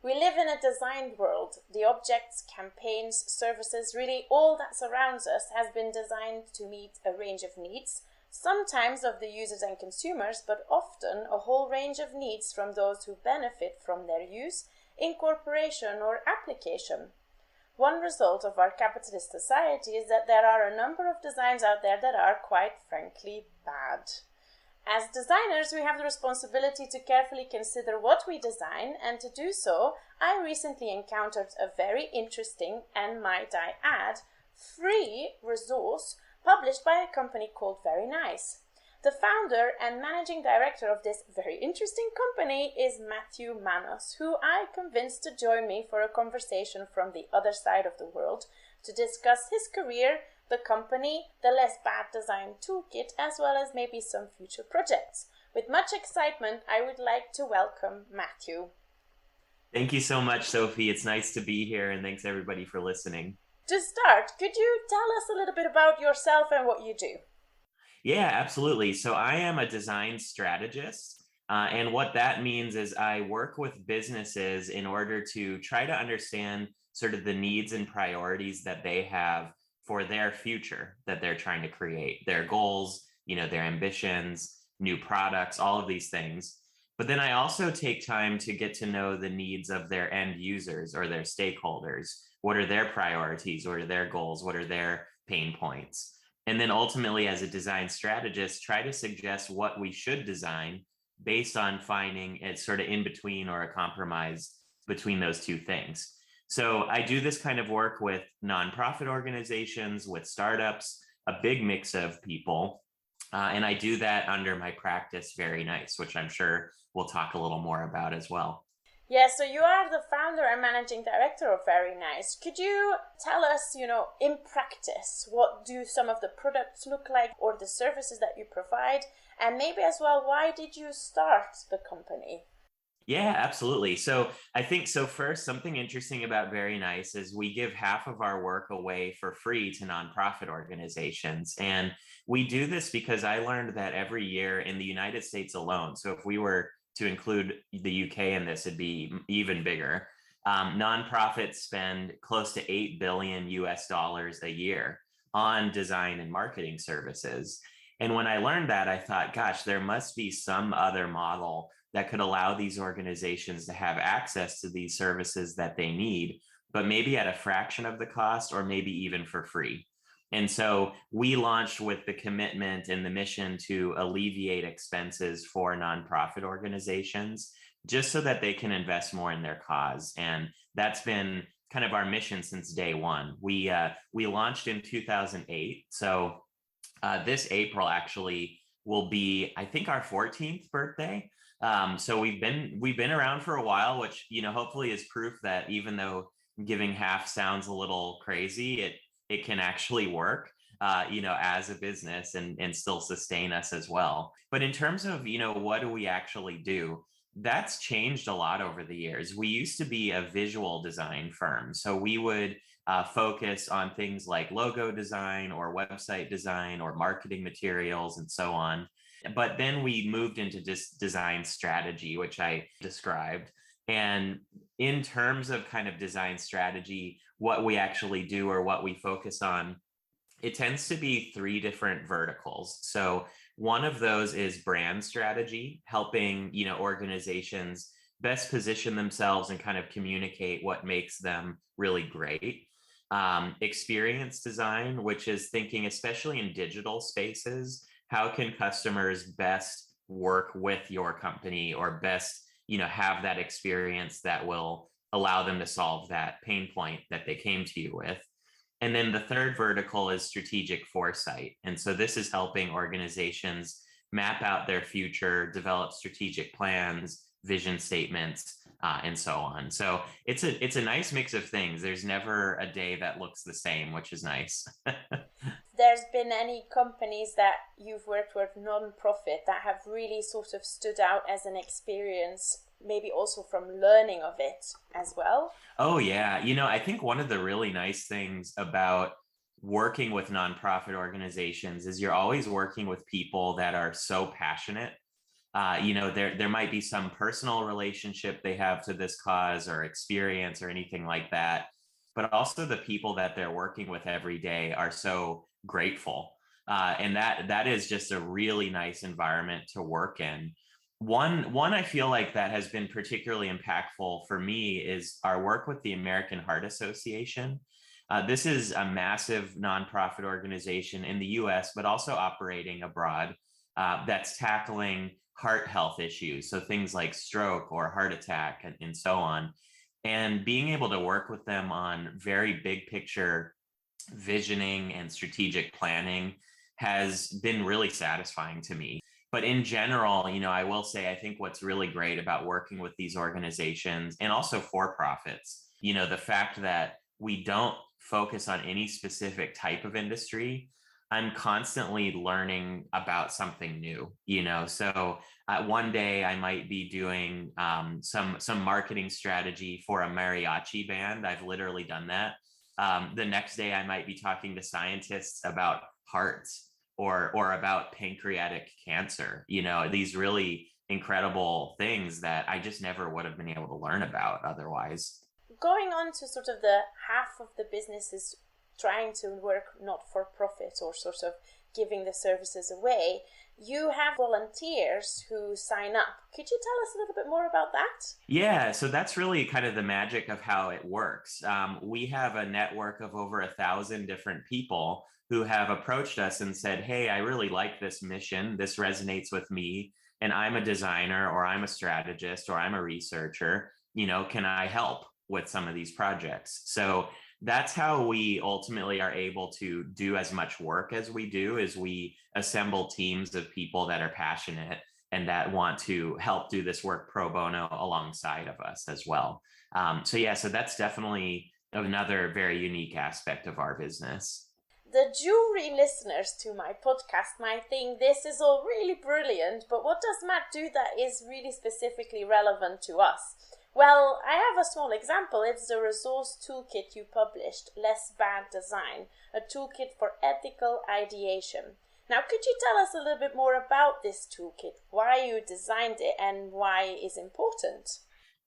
We live in a designed world. The objects, campaigns, services, really all that surrounds us has been designed to meet a range of needs, sometimes of the users and consumers, but often a whole range of needs from those who benefit from their use, incorporation, or application. One result of our capitalist society is that there are a number of designs out there that are, quite frankly, bad. As designers, we have the responsibility to carefully consider what we design, and to do so, I recently encountered a very interesting, and might I add, free resource published by a company called verynice. The founder and managing director of this very interesting company is Matthew Manos, who I convinced to join me for a conversation from the other side of the world to discuss his career, the company, the less bad design toolkit, as well as maybe some future projects. With much excitement, I would like to welcome Matthew. Thank you so much, Sophie. It's nice to be here, and thanks everybody for listening. To start, could you tell us a little bit about yourself and what you do? Yeah, absolutely. So I am a design strategist. And what that means is I work with businesses in order to try to understand sort of the needs and priorities that they have for their future that they're trying to create, their goals, their ambitions, new products, all of these things. But then I also take time to get to know the needs of their end users or their stakeholders. What are their priorities? What are their goals? What are their pain points? And then ultimately, as a design strategist, try to suggest what we should design based on finding it sort of in between or a compromise between those two things. So I do this kind of work with nonprofit organizations, with startups, a big mix of people. And I do that under my practice, verynice, which I'm sure we'll talk a little more about as well. Yeah, so you are the founder and managing director of verynice. Could you tell us, in practice, what do some of the products look like or the services that you provide? And maybe as well, why did you start the company? Yeah, absolutely. So I think so first, something interesting about verynice is we give half of our work away for free to nonprofit organizations. And we do this because I learned that every year in the United States alone, so if we were to include the UK in this, it'd be even bigger. Nonprofits spend close to 8 billion US dollars a year on design and marketing services. And when I learned that, I thought, gosh, there must be some other model that could allow these organizations to have access to these services that they need, but maybe at a fraction of the cost or maybe even for free. And so we launched with the commitment and the mission to alleviate expenses for nonprofit organizations, just so that they can invest more in their cause. And that's been kind of our mission since day one. We launched in 2008. So this April actually will be, I think, our 14th birthday. So we've been around for a while, which hopefully is proof that even though giving half sounds a little crazy, it can actually work, as a business and still sustain us as well. But in terms of what do we actually do, that's changed a lot over the years. We used to be a visual design firm, so we would focus on things like logo design or website design or marketing materials and so on. But then we moved into design strategy, which I described. And in terms of kind of design strategy, what we actually do or what we focus on, it tends to be three different verticals. So one of those is brand strategy, helping organizations best position themselves and kind of communicate what makes them really great. Experience design, which is thinking, especially in digital spaces, how can customers best work with your company or best, have that experience that will allow them to solve that pain point that they came to you with. And then the third vertical is strategic foresight. And so this is helping organizations map out their future, develop strategic plans, vision statements, and so on. So it's a nice mix of things. There's never a day that looks the same, which is nice. There's been any companies that you've worked with, non-profit, that have really sort of stood out as an experience, maybe also from learning of it as well? Oh, yeah. I think one of the really nice things about working with nonprofit organizations is you're always working with people that are so passionate There might be some personal relationship they have to this cause or experience or anything like that, but also the people that they're working with every day are so grateful. And that is just a really nice environment to work in. One I feel like that has been particularly impactful for me is our work with the American Heart Association. This is a massive nonprofit organization in the US, but also operating abroad, that's tackling heart health issues. So things like stroke or heart attack and so on. And being able to work with them on very big picture visioning and strategic planning has been really satisfying to me. But in general, I will say, I think what's really great about working with these organizations and also for profits, the fact that we don't focus on any specific type of industry. I'm constantly learning about something new, So one day I might be doing some marketing strategy for a mariachi band. I've literally done that. The next day I might be talking to scientists about hearts or about pancreatic cancer. These really incredible things that I just never would have been able to learn about otherwise. Going on to sort of the half of the businesses trying to work not for profit or sort of giving the services away, you have volunteers who sign up. Could you tell us a little bit more about that? Yeah, so that's really kind of the magic of how it works. We have a network of over 1,000 different people who have approached us and said, hey, I really like this mission. This resonates with me. And I'm a designer, or I'm a strategist, or I'm a researcher. Can I help with some of these projects? So that's how we ultimately are able to do as much work as we do, is we assemble teams of people that are passionate and that want to help do this work pro bono alongside of us as well. So that's definitely another very unique aspect of our business. The jewelry listeners to my podcast might think this is all really brilliant, but what does Matt do that is really specifically relevant to us? Well, I have a small example. It's the resource toolkit you published, Less Bad Design, a toolkit for ethical ideation. Now, could you tell us a little bit more about this toolkit, why you designed it and why it is important?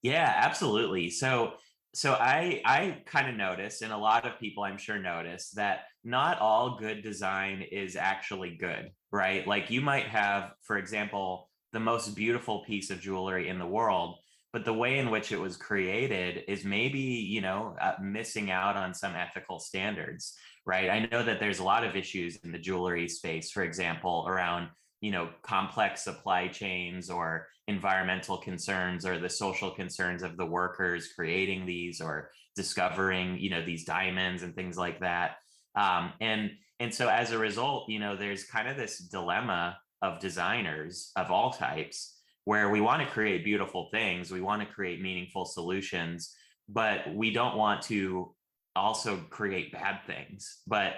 Yeah, absolutely. So I kind of noticed, and a lot of people I'm sure notice, that not all good design is actually good, right? Like you might have, for example, the most beautiful piece of jewelry in the world, but the way in which it was created is maybe, missing out on some ethical standards, right? I know that there's a lot of issues in the jewelry space, for example, around, complex supply chains or environmental concerns or the social concerns of the workers creating these or discovering, these diamonds and things like that. And so as a result, there's kind of this dilemma of designers of all types where we want to create beautiful things, we want to create meaningful solutions, but we don't want to also create bad things. But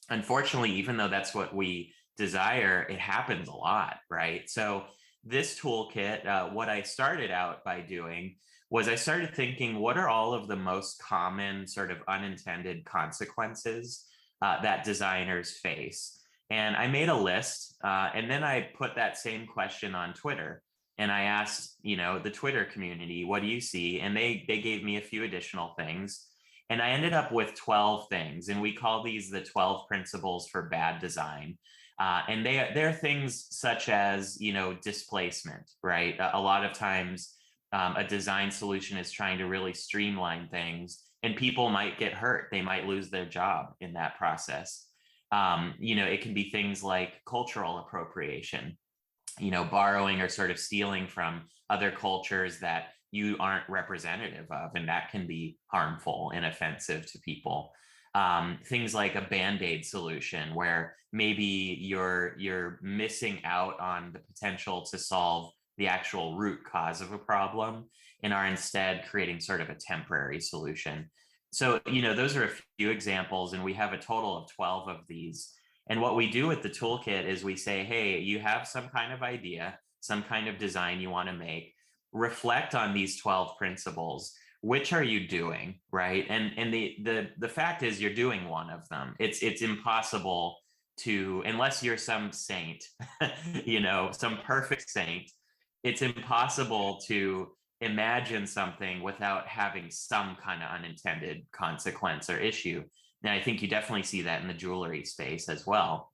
unfortunately, even though that's what we desire, it happens a lot, right? So this toolkit, what I started out by doing was I started thinking, what are all of the most common sort of unintended consequences that designers face? And I made a list, and then I put that same question on Twitter. And I asked, the Twitter community, what do you see? And they gave me a few additional things. And I ended up with 12 things. And we call these the 12 principles for bad design. And they're things such as, displacement, right? A lot of times a design solution is trying to really streamline things and people might get hurt. They might lose their job in that process. It can be things like cultural appropriation, borrowing or sort of stealing from other cultures that you aren't representative of, and that can be harmful and offensive to people. Things like a band-aid solution where maybe you're missing out on the potential to solve the actual root cause of a problem and are instead creating sort of a temporary solution. So, those are a few examples, and we have a total of 12 of these. And what we do with the toolkit is we say, hey, you have some kind of idea, some kind of design you want to make, reflect on these 12 principles. Which are you doing, right? And the fact is you're doing one of them. It's impossible to, unless you're some saint, some perfect saint, it's impossible to imagine something without having some kind of unintended consequence or issue. And I think you definitely see that in the jewelry space as well.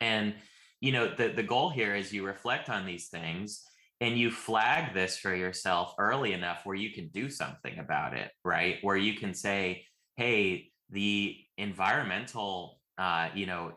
And the goal here is you reflect on these things and you flag this for yourself early enough where you can do something about it, right? Where you can say, hey, the environmental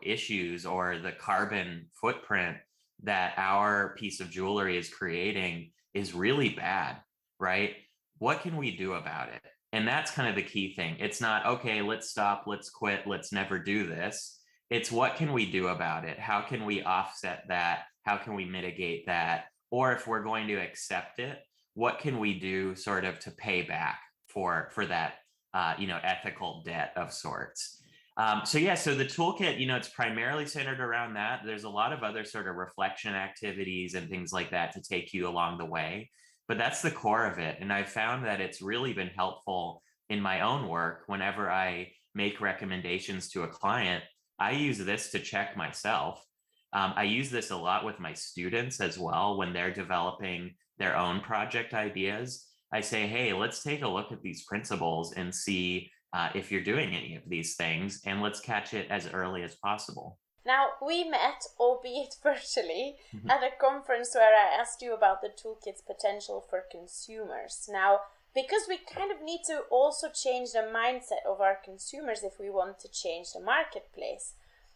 issues or the carbon footprint that our piece of jewelry is creating is really bad, right? What can we do about it? And that's kind of the key thing. It's not, okay, let's stop, let's quit, let's never do this. It's what can we do about it? How can we offset that? How can we mitigate that? Or if we're going to accept it, what can we do sort of to pay back for that ethical debt of sorts? So the toolkit, it's primarily centered around that. There's a lot of other sort of reflection activities and things like that to take you along the way, but that's the core of it. And I've found that it's really been helpful in my own work. Whenever I make recommendations to a client, I use this to check myself. I use this a lot with my students as well when they're developing their own project ideas. I say, hey, let's take a look at these principles and see if you're doing any of these things, and let's catch it as early as possible. Now, we met, albeit virtually, at a conference where I asked you about the toolkit's potential for consumers. Now, because we kind of need to also change the mindset of our consumers if we want to change the marketplace.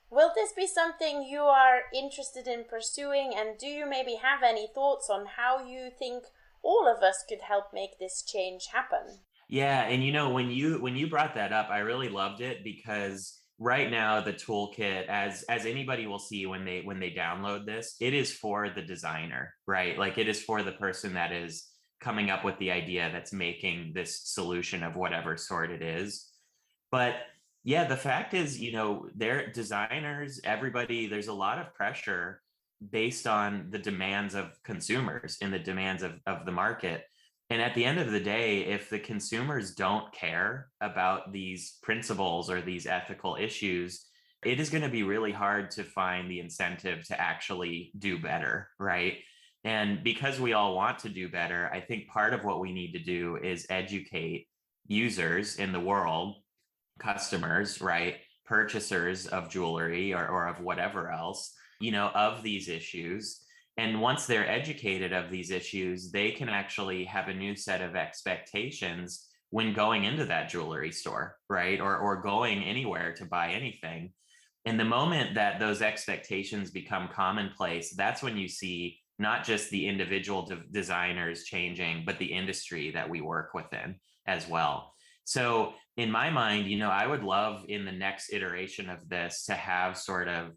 Will this be something you are interested in pursuing, and do you maybe have any thoughts on how you think all of us could help make this change happen? Yeah, and when you brought that up, I really loved it because right now the toolkit, as anybody will see when they download this, it is for the designer, right? Like it is for the person that is coming up with the idea that's making this solution of whatever sort it is. But yeah, the fact is, they're designers, everybody, there's a lot of pressure based on the demands of consumers and the demands of the market. And at the end of the day, if the consumers don't care about these principles or these ethical issues, it is going to be really hard to find the incentive to actually do better, right? And because we all want to do better, I think part of what we need to do is educate users in the world, customers, right? Purchasers of jewelry or of whatever else, of these issues. And once they're educated of these issues, they can actually have a new set of expectations when going into that jewelry store, right? Or going anywhere to buy anything. And the moment that those expectations become commonplace, that's when you see not just the individual designers changing, but the industry that we work within as well. So in my mind, I would love in the next iteration of this to have sort of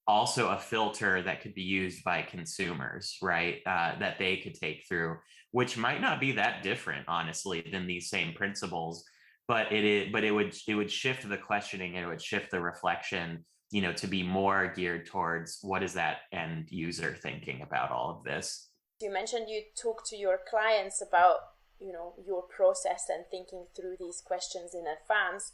also a filter that could be used by consumers, right? That they could take through, which might not be that different, honestly, than these same principles, but it would shift the questioning, and it would shift the reflection, to be more geared towards what is that end user thinking about all of this. You mentioned you talk to your clients about, your process and thinking through these questions in advance.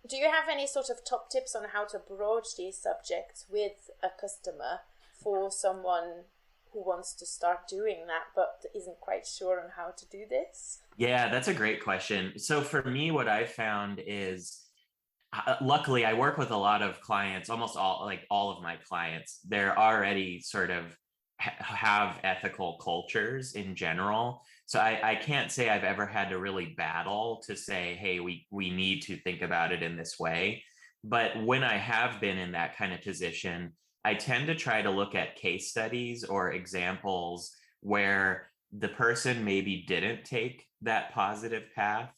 Do you have any sort of top tips on how to broach these subjects with a customer for someone who wants to start doing that but isn't quite sure on how to do this? Yeah, that's a great question. So for me, what I found is, luckily, I work with a lot of clients, almost all of my clients. They're already sort of have ethical cultures in general. So I can't say I've ever had to really battle to say, hey, we need to think about it in this way. But when I have been in that kind of position, I tend to try to look at case studies or examples where the person maybe didn't take that positive path.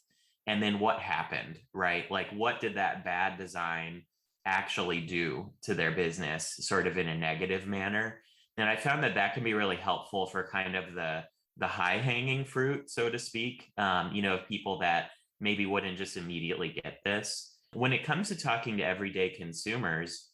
And then what happened, right? Like, what did that bad design actually do to their business, sort of in a negative manner? And I found that can be really helpful for kind of the high hanging fruit, so to speak, of people that maybe wouldn't just immediately get this. When it comes to talking to everyday consumers,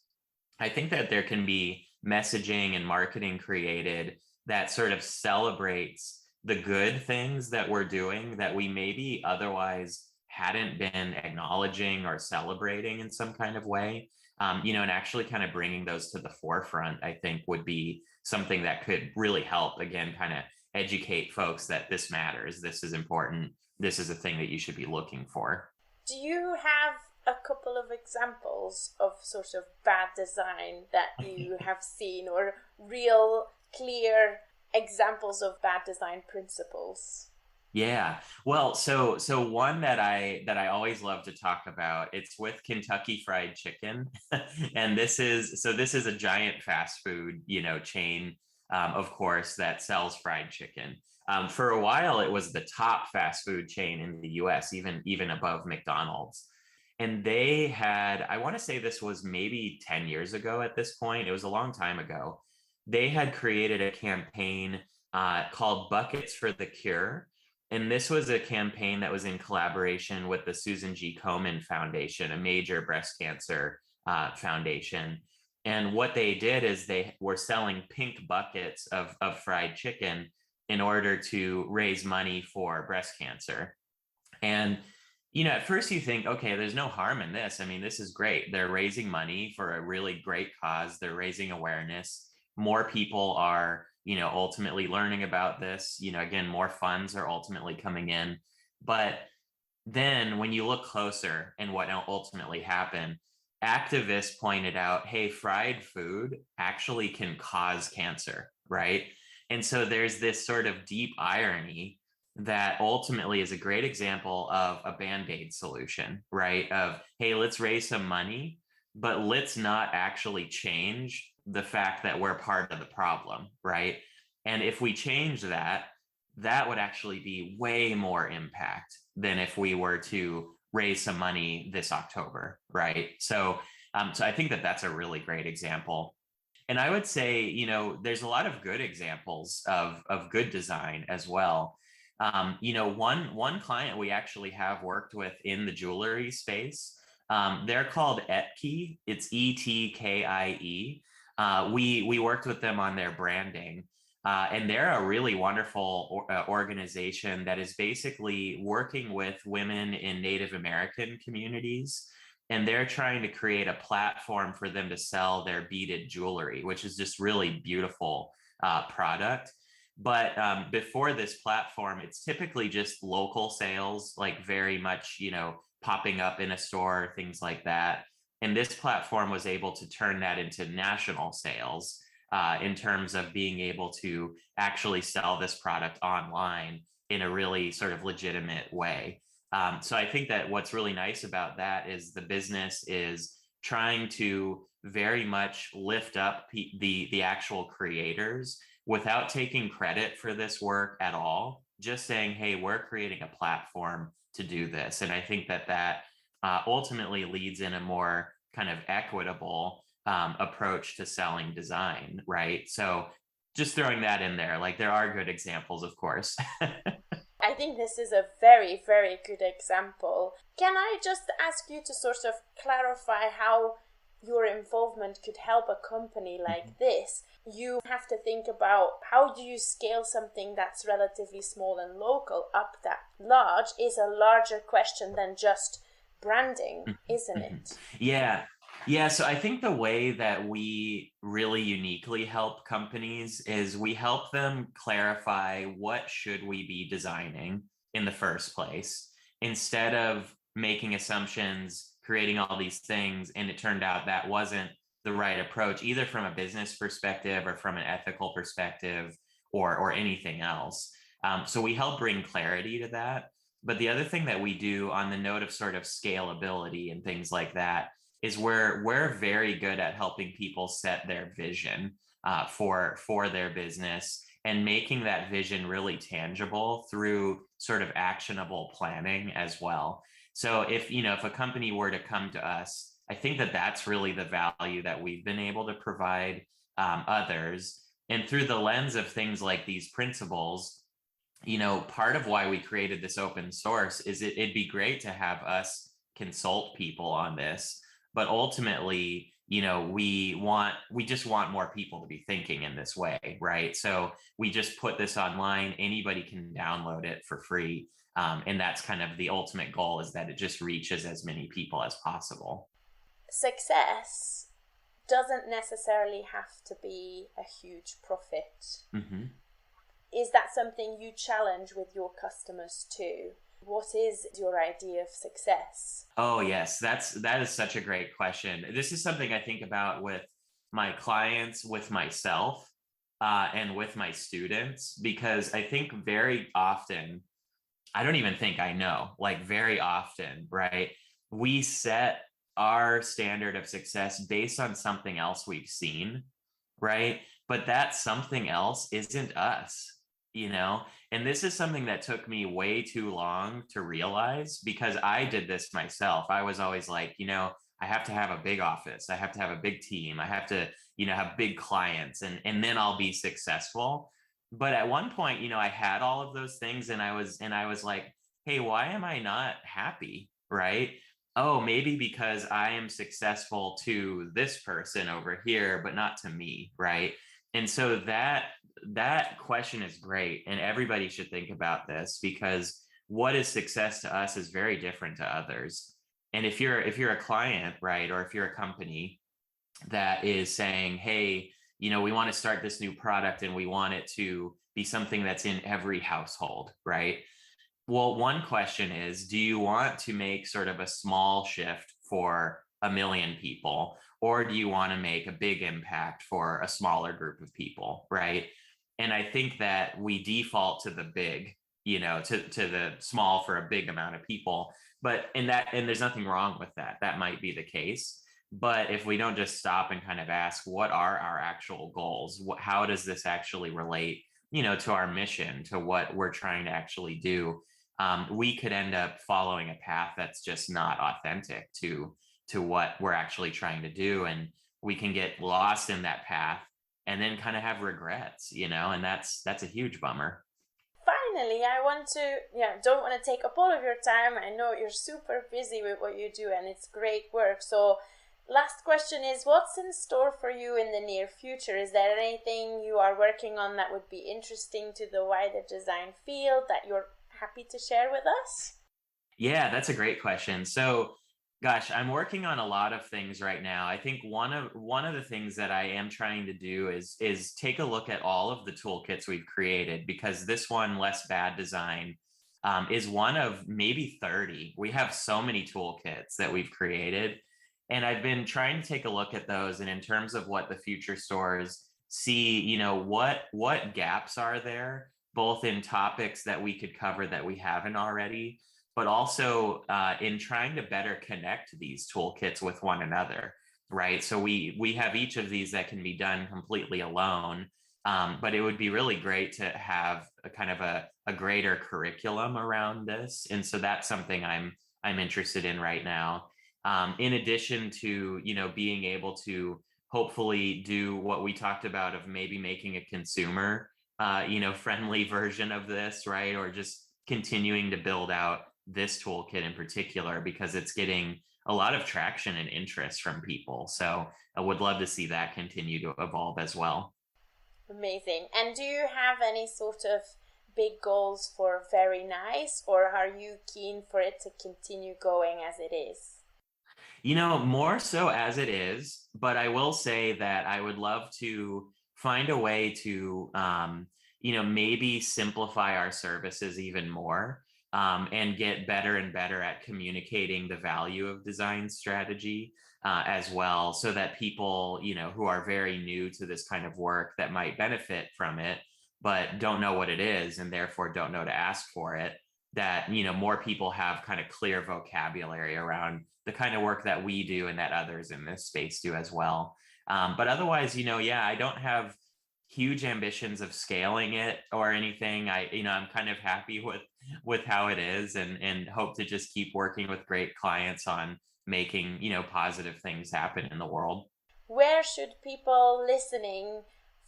I think that there can be messaging and marketing created that sort of celebrates the good things that we're doing that we maybe otherwise hadn't been acknowledging or celebrating in some kind of way. And actually kind of bringing those to the forefront, I think would be something that could really help, again, kind of educate folks that this matters, this is important, this is a thing that you should be looking for. Do you have a couple of examples of sort of bad design that you have seen, or real clear examples of bad design principles? Yeah. Well, so one that I always love to talk about, it's with Kentucky Fried Chicken. And this is a giant fast food, chain, of course, that sells fried chicken. For a while, it was the top fast food chain in the US, even above McDonald's. And they had, I want to say this was maybe 10 years ago at this point. It was a long time ago. They had created a campaign called Buckets for the Cure. And this was a campaign that was in collaboration with the Susan G. Komen Foundation, a major breast cancer foundation. And what they did is they were selling pink buckets of fried chicken in order to raise money for breast cancer. And, at first you think, okay, there's no harm in this. I mean, this is great. They're raising money for a really great cause. They're raising awareness. More people are, ultimately learning about this. Again, more funds are ultimately coming in. But then when you look closer and what ultimately happened, activists pointed out, hey, fried food actually can cause cancer, right? And so there's this sort of deep irony that ultimately is a great example of a band-aid solution, right? Of, hey, let's raise some money, but let's not actually change the fact that we're part of the problem, right? And if we change that, that would actually be way more impact than if we were to raise some money this October, right? So I think that that's a really great example. And I would say, there's a lot of good examples of good design as well. One client we actually have worked with in the jewelry space, they're called Etkie. It's Etkie. We worked with them on their branding, and they're a really wonderful organization that is basically working with women in Native American communities. And they're trying to create a platform for them to sell their beaded jewelry, which is just really beautiful product. But before this platform, it's typically just local sales, like very much, popping up in a store, things like that. And this platform was able to turn that into national sales in terms of being able to actually sell this product online in a really sort of legitimate way. So I think that what's really nice about that is the business is trying to very much lift up the actual creators without taking credit for this work at all, just saying, hey, we're creating a platform to do this. And I think that ultimately leads in a more kind of equitable approach to selling design, right? So just throwing that in there, like there are good examples, of course. I think this is a very, very good example. Can I just ask you to sort of clarify how your involvement could help a company like this? You have to think about how do you scale something that's relatively small and local up that large is a larger question than just branding, isn't it? Yeah. Yeah, so I think the way that we really uniquely help companies is we help them clarify what should we be designing in the first place, instead of making assumptions, creating all these things, and it turned out that wasn't the right approach, either from a business perspective or from an ethical perspective or anything else. So we help bring clarity to that. But the other thing that we do on the note of sort of scalability and things like that is we're very good at helping people set their vision for their business and making that vision really tangible through sort of actionable planning as well. So if a company were to come to us, I think that that's really the value that we've been able to provide others. And through the lens of things like these principles, part of why we created this open source is it'd be great to have us consult people on this. But ultimately, we just want more people to be thinking in this way, right? So we just put this online. Anybody can download it for free. And that's kind of the ultimate goal, is that it just reaches as many people as possible. Success doesn't necessarily have to be a huge profit. Mm-hmm. is that something you challenge with your customers too? What is your idea of success? Oh, yes, that is such a great question. This is something I think about with my clients, with myself, and with my students, because I think very often, I don't even think I know, like very often, right? We set our standard of success based on something else we've seen, right? But that something else isn't us, you know? And this is something that took me way too long to realize because I did this myself. I was always like, I have to have a big office. I have to have a big team. I have to, have big clients and then I'll be successful. But at one point, I had all of those things and I was like, hey, why am I not happy? Right? Oh, maybe because I am successful to this person over here, but not to me, right? And so that question is great, and everybody should think about this because what is success to us is very different to others. And if you're a client, right, or if you're a company that is saying, hey, we want to start this new product and we want it to be something that's in every household, right? Well, one question is, do you want to make sort of a small shift for a million people, or do you want to make a big impact for a smaller group of people, right? And I think that we default to the big, to the small for a big amount of people. But and there's nothing wrong with that. That might be the case. But if we don't just stop and kind of ask, what are our actual goals? How does this actually relate, to our mission, to what we're trying to actually do? We could end up following a path that's just not authentic to what we're actually trying to do, and we can get lost in that path and then kind of have regrets, and that's a huge bummer. Finally, I want to, don't want to take up all of your time. I know you're super busy with what you do and it's great work. So last question is, what's in store for you in the near future? Is there anything you are working on that would be interesting to the wider design field that you're happy to share with us? Yeah, that's a great question. So, gosh, I'm working on a lot of things right now. I think one of the things that I am trying to do is take a look at all of the toolkits we've created, because this one, Less Bad Design, is one of maybe 30. We have so many toolkits that we've created, and I've been trying to take a look at those. And in terms of what the future stores see, what gaps are there, both in topics that we could cover that we haven't already, but also in trying to better connect these toolkits with one another, right? So we have each of these that can be done completely alone, but it would be really great to have a kind of a greater curriculum around this, and so that's something I'm interested in right now. In addition to being able to hopefully do what we talked about of maybe making a consumer friendly version of this, right? Or just continuing to build out this toolkit in particular because it's getting a lot of traction and interest from people. So I would love to see that continue to evolve as well. Amazing. And do you have any sort of big goals for Very Nice, or are you keen for it to continue going as it is? More so as it is, but I will say that I would love to find a way to, maybe simplify our services even more, and get better and better at communicating the value of design strategy as well, so that people, who are very new to this kind of work that might benefit from it, but don't know what it is and therefore don't know to ask for it, that more people have kind of clear vocabulary around the kind of work that we do and that others in this space do as well. But otherwise, yeah, I don't have huge ambitions of scaling it or anything. I'm kind of happy with how it is, and hope to just keep working with great clients on making positive things happen in the world. Where should people listening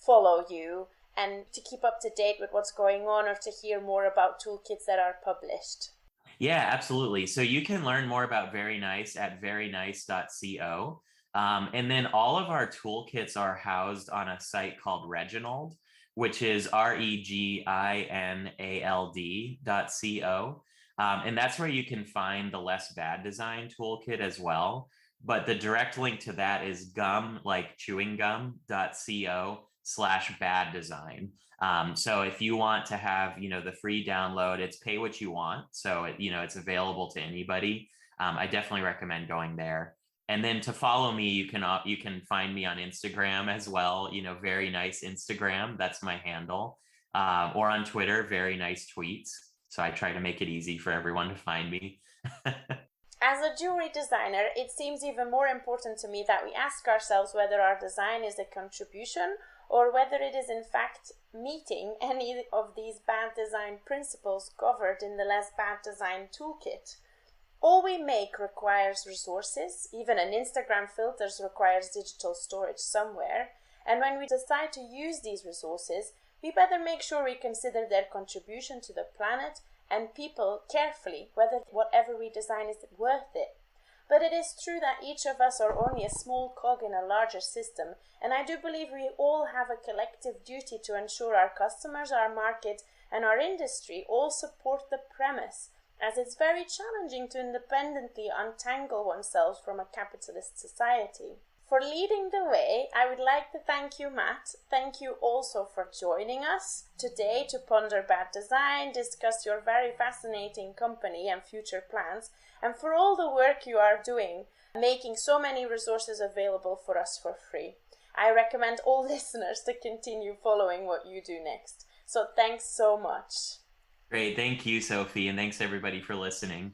follow you and to keep up to date with what's going on or to hear more about toolkits that are published? Yeah, absolutely. So you can learn more about verynice at verynice.co. And then all of our toolkits are housed on a site called Reginald, which is reginald.co. And that's where you can find the Less Bad Design toolkit as well. But the direct link to that is gum, like chewing gum.co/bad design. So if you want to have, the free download, it's pay what you want. So, it's available to anybody. I definitely recommend going there. And then to follow me, you can find me on Instagram as well. Very nice Instagram. That's my handle. Or on Twitter, very nice tweets. So I try to make it easy for everyone to find me. As a jewelry designer, it seems even more important to me that we ask ourselves whether our design is a contribution or whether it is in fact meeting any of these bad design principles covered in the Less Bad Design Toolkit. All we make requires resources. Even an Instagram filter requires digital storage somewhere. And when we decide to use these resources, we better make sure we consider their contribution to the planet and people carefully, whether whatever we design is worth it. But it is true that each of us are only a small cog in a larger system, and I do believe we all have a collective duty to ensure our customers, our market, and our industry all support the premise, as it's very challenging to independently untangle oneself from a capitalist society. For leading the way, I would like to thank you, Matt. Thank you also for joining us today to ponder bad design, discuss your very fascinating company and future plans, and for all the work you are doing, making so many resources available for us for free. I recommend all listeners to continue following what you do next. So thanks so much. Great. Thank you, Sophie. And thanks everybody for listening.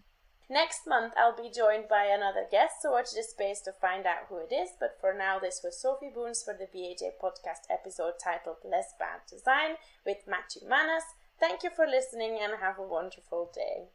Next month, I'll be joined by another guest, so watch this space to find out who it is. But for now, this was Sophie Boons for the BAJ podcast episode titled Less Bad Design with Matthew Manos. Thank you for listening and have a wonderful day.